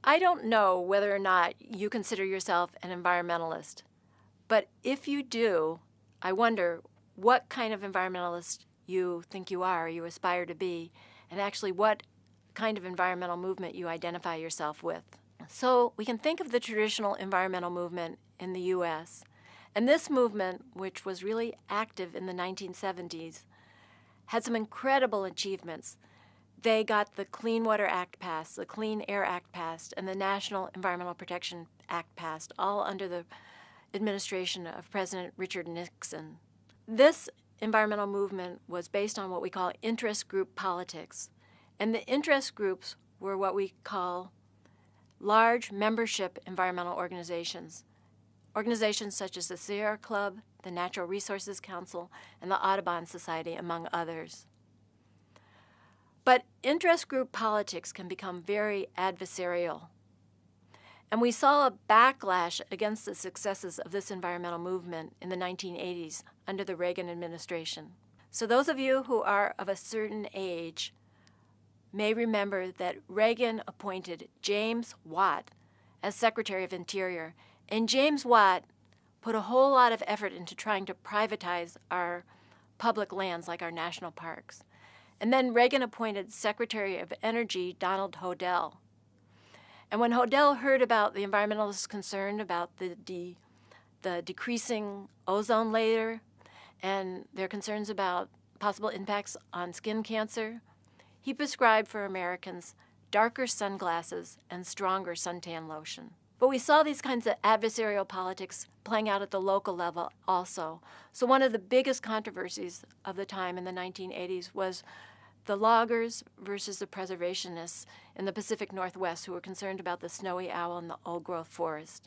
I don't know whether or not you consider yourself an environmentalist, but if you do, I wonder what kind of environmentalist you think you are, you aspire to be, and actually what kind of environmental movement you identify yourself with. So we can think of the traditional environmental movement in the U.S., and this movement, which was really active in the 1970s, had some incredible achievements. They got the Clean Water Act passed, the Clean Air Act passed, and the National Environmental Protection Act passed, all under the administration of President Richard Nixon. This environmental movement was based on what we call interest group politics. And the interest groups were what we call large membership environmental organizations. Organizations such as the Sierra Club, the Natural Resources Council, and the Audubon Society, among others. But interest group politics can become very adversarial. And we saw a backlash against the successes of this environmental movement in the 1980s under the Reagan administration. So those of you who are of a certain age may remember that Reagan appointed James Watt as Secretary of Interior, and James Watt put a whole lot of effort into trying to privatize our public lands like our national parks. And then Reagan appointed Secretary of Energy Donald Hodel. And when Hodel heard about the environmentalists' concern about the decreasing ozone layer and their concerns about possible impacts on skin cancer, he prescribed for Americans darker sunglasses and stronger suntan lotion. But we saw these kinds of adversarial politics playing out at the local level also. So one of the biggest controversies of the time in the 1980s was the loggers versus the preservationists in the Pacific Northwest who were concerned about the snowy owl and the old-growth forest.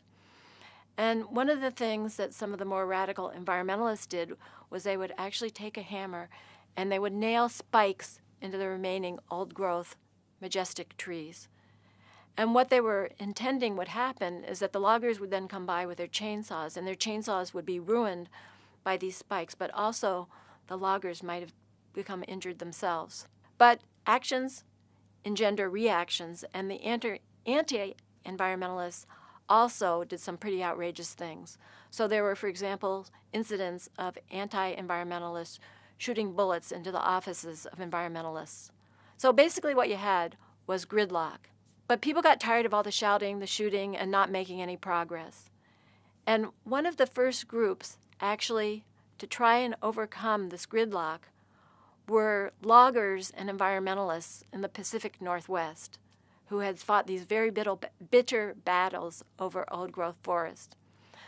And one of the things that some of the more radical environmentalists did was they would actually take a hammer and they would nail spikes into the remaining old-growth majestic trees. And what they were intending would happen is that the loggers would then come by with their chainsaws, and their chainsaws would be ruined by these spikes, but also the loggers might have become injured themselves. But actions engender reactions, and the anti-environmentalists also did some pretty outrageous things. So there were, for example, incidents of anti-environmentalists shooting bullets into the offices of environmentalists. So basically what you had was gridlock. But people got tired of all the shouting, the shooting, and not making any progress. And one of the first groups actually to try and overcome this gridlock were loggers and environmentalists in the Pacific Northwest who had fought these very bitter battles over old-growth forest.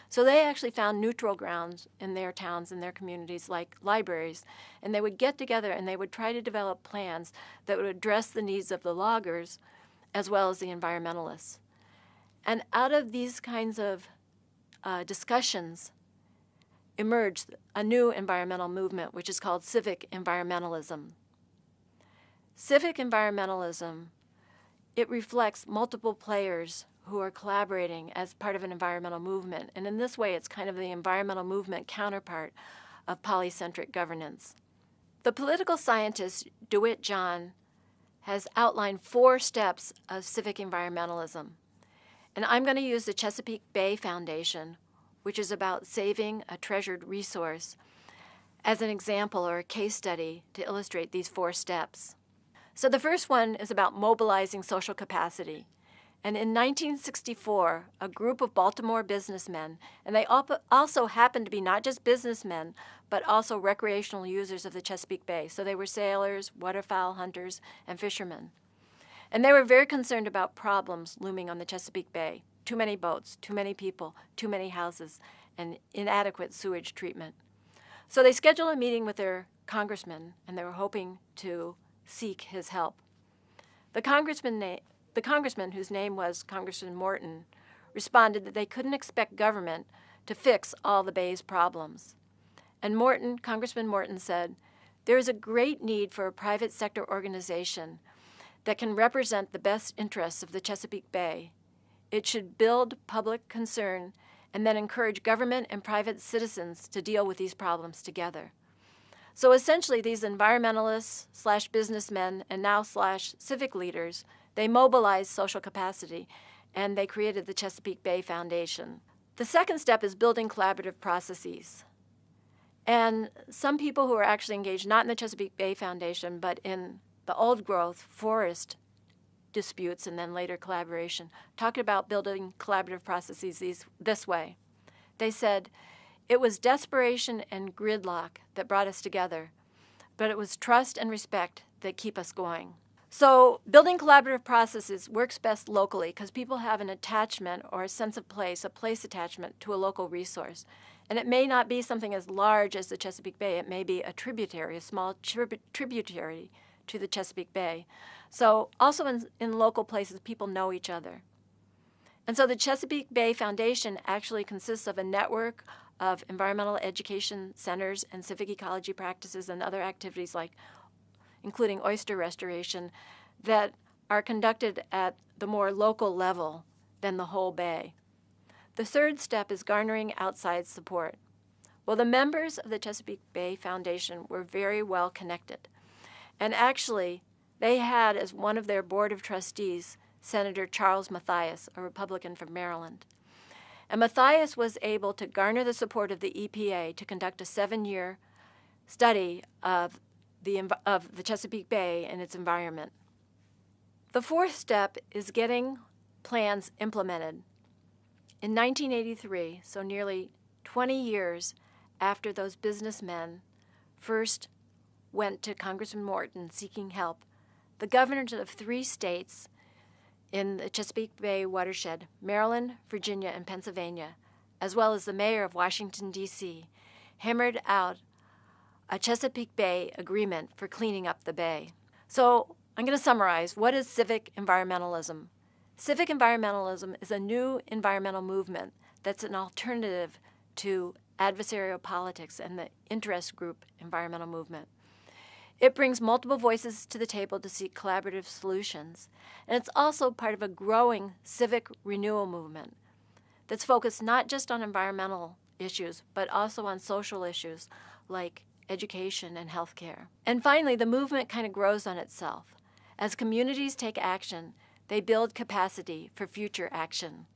So they actually found neutral grounds in their towns and their communities like libraries, and they would get together and they would try to develop plans that would address the needs of the loggers as well as the environmentalists. And out of these kinds of discussions emerged a new environmental movement, which is called Civic Environmentalism. Civic Environmentalism, it reflects multiple players who are collaborating as part of an environmental movement. And in this way, it's kind of the environmental movement counterpart of polycentric governance. The political scientist DeWitt John has outlined 4 steps of civic environmentalism. And I'm going to use the Chesapeake Bay Foundation, which is about saving a treasured resource, as an example or a case study to illustrate these 4 steps. So the first one is about mobilizing social capacity. And in 1964, a group of Baltimore businessmen, and they also happened to be not just businessmen, but also recreational users of the Chesapeake Bay. So they were sailors, waterfowl hunters, and fishermen. And they were very concerned about problems looming on the Chesapeake Bay. Too many boats, too many people, too many houses, and inadequate sewage treatment. So they scheduled a meeting with their congressman, and they were hoping to seek his help. The congressman, whose name was Congressman Morton, responded that they couldn't expect government to fix all the Bay's problems. And Congressman Morton said, "There is a great need for a private sector organization that can represent the best interests of the Chesapeake Bay. It should build public concern and then encourage government and private citizens to deal with these problems together." So essentially, these environmentalists / businessmen and now / civic leaders, they mobilized social capacity, and they created the Chesapeake Bay Foundation. The second step is building collaborative processes. And some people who are actually engaged not in the Chesapeake Bay Foundation, but in the old growth forest disputes and then later collaboration, talked about building collaborative processes this way. They said, it was desperation and gridlock that brought us together, but it was trust and respect that keep us going. So building collaborative processes works best locally because people have an attachment or a sense of place, a place attachment to a local resource. And it may not be something as large as the Chesapeake Bay. It may be a tributary, a small tributary to the Chesapeake Bay. So also in local places, people know each other. And so the Chesapeake Bay Foundation actually consists of a network of environmental education centers and civic ecology practices and other activities including oyster restoration that are conducted at the more local level than the whole bay. The third step is garnering outside support. Well, the members of the Chesapeake Bay Foundation were very well connected. And actually, they had as one of their board of trustees Senator Charles Mathias, a Republican from Maryland. And Mathias was able to garner the support of the EPA to conduct a 7-year study of the Chesapeake Bay and its environment. The fourth step is getting plans implemented. In 1983, so nearly 20 years after those businessmen first went to Congressman Morton seeking help, the governors of 3 states in the Chesapeake Bay watershed, Maryland, Virginia, and Pennsylvania, as well as the mayor of Washington, D.C., hammered out a Chesapeake Bay agreement for cleaning up the bay. So I'm going to summarize. What is civic environmentalism? Civic environmentalism is a new environmental movement that's an alternative to adversarial politics and the interest group environmental movement. It brings multiple voices to the table to seek collaborative solutions, and it's also part of a growing civic renewal movement that's focused not just on environmental issues, but also on social issues like education and healthcare. And finally, the movement kind of grows on itself. As communities take action, they build capacity for future action.